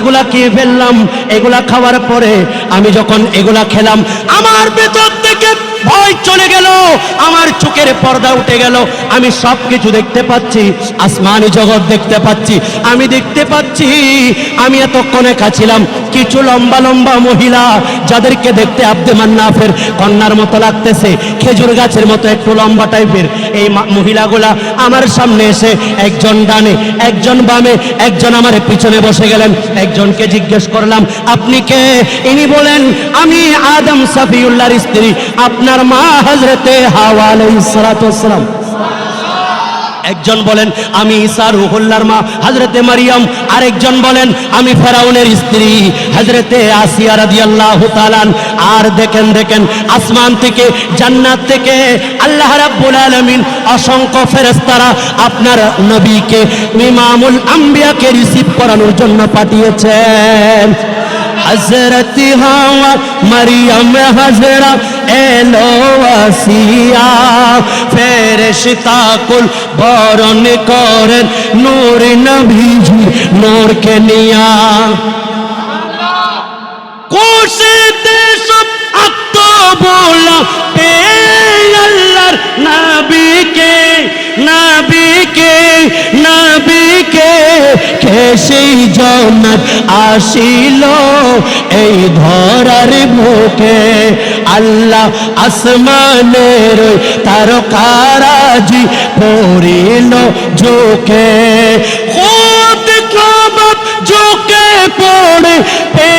এগুলা খেয়ে ফেললাম। এগুলা খাওয়ার পরে আমি যখন এগুলা খেলাম, আমার ভেতর থেকে ভয় চলে গেল, আমার চোখের পর্দা উঠে গেল। আমি সব কিছু দেখতে পাচ্ছি, আসমানি জগৎ দেখতে পাচ্ছি। আমি দেখতে পাচ্ছি আমি এতক্ষণে খাচ্ছিলাম কিছু লম্বা লম্বা মহিলা, যাদেরকে দেখতে আব্দে মান্নাফের কন্যার মতো লাগতেছে, খেজুর গাছের মতো একটু লম্বা টাইপের। এই মহিলাগুলা আমার সামনে এসে একজন ডানে, একজন বামে, একজন আমার পিছনে বসে গেলেন। একজনকে জিজ্ঞেস করলাম, আপনি কে? ইনি বলেন, আমি আদম সাফিউল্লাহর স্ত্রী, আপনার মা হযরতে হাওয়া আলাইহিস সালাতু ওয়াস সালাম। একজন বলেন, আমি ঈসা রূহুল্লাহর মা হযরতে মারিয়াম। আরেকজন বলেন, আমি ফেরাউনের স্ত্রী হযরতে আসিয়া রাদিয়াল্লাহু তাআলা। আর দেখেন দেখেন, আসমান থেকে, জান্নাত থেকে আল্লাহ রাব্বুল আলামিন অসংখ্য ফেরেশতারা আপনার নবীকে, ইমামুল আম্বিয়াকে রিসিভ করানোর জন্য পাঠিয়েছেন। হযরত হাওয়া মারিয়াম হাজরা এলো আসিয়া, ফেরেশতা কুল বরণ করেন নূর নবীজি নূরকে নিয়া। কোশিতে সব আত্মবোলা পে আল্লাহর নবীকে, নবীকে, নবীকে, কে সেই জন্নত আসিল এই ধরার বুকে। আল্লাহ আসমানের তারকারাজি পড়িল ঝুঁকে, খুদ কাবাব ঝুঁকে পড়ে পে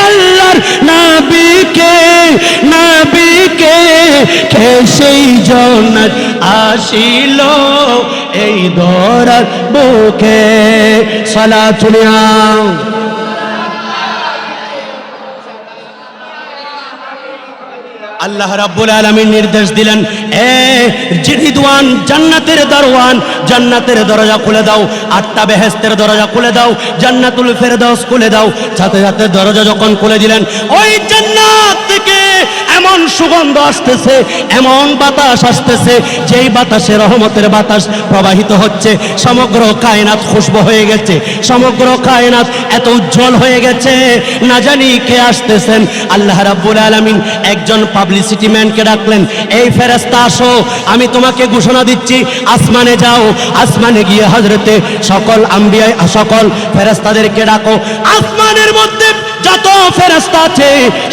আল্লাহর নবীকে, নবীকে, কে সেই জন্নত আসিল এই ধরার বুকে। সালাতুল আল্লাহ রাব্বুল আলামিন নির্দেশ দিলেন, এ রিদওয়ান, জান্নাতের দরওয়ান, জান্নাতের দরজা খুলে দাও। 8টা বেহেশতের দরজা খুলে দাও, জান্নাতুল ফেরদাউস খুলে দাও। সাথে সাথে দরজা যখন খুলে দিলেন, ওই জান্নাত থেকে এমন সুগন্ধ আসতেছে, এমন বাতাস আসতেছে, যেই বাতাসে রহমতের বাতাস প্রবাহিত হচ্ছে। সমগ্র কায়নাত খুশবু হয়ে গেছে, সমগ্র কায়নাত এত উজ্জ্বল হয়ে গেছে। না জানি কে আসতেছেন। আল্লাহ রাব্বুল আলামিন একজন পাবলিসিটি ম্যানকে ডাকলেন, এই ফেরেশতা আসো, আমি তোমাকে ঘোষণা দিচ্ছি, আসমানে যাও। আসমানে গিয়ে হযরতে সকল আম্বিয়া, সকল ফেরেশতাদেরকে ডাকো। আসমানের মধ্যে যত ফেরেশতা আছে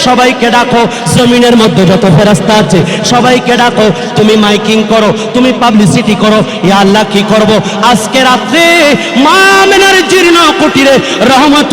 সবাইকে ডাকো, জমিনের মধ্যে যত ফেরেশতা আছে সবাইকে ডাকো। তুমি মাইকিং করো, তুমি পাবলিসিটি করো। ইয়া আল্লাহ, কি করব? আজকে রাত্রে মা আমেনার জীর্ণ কুটিরে রহমত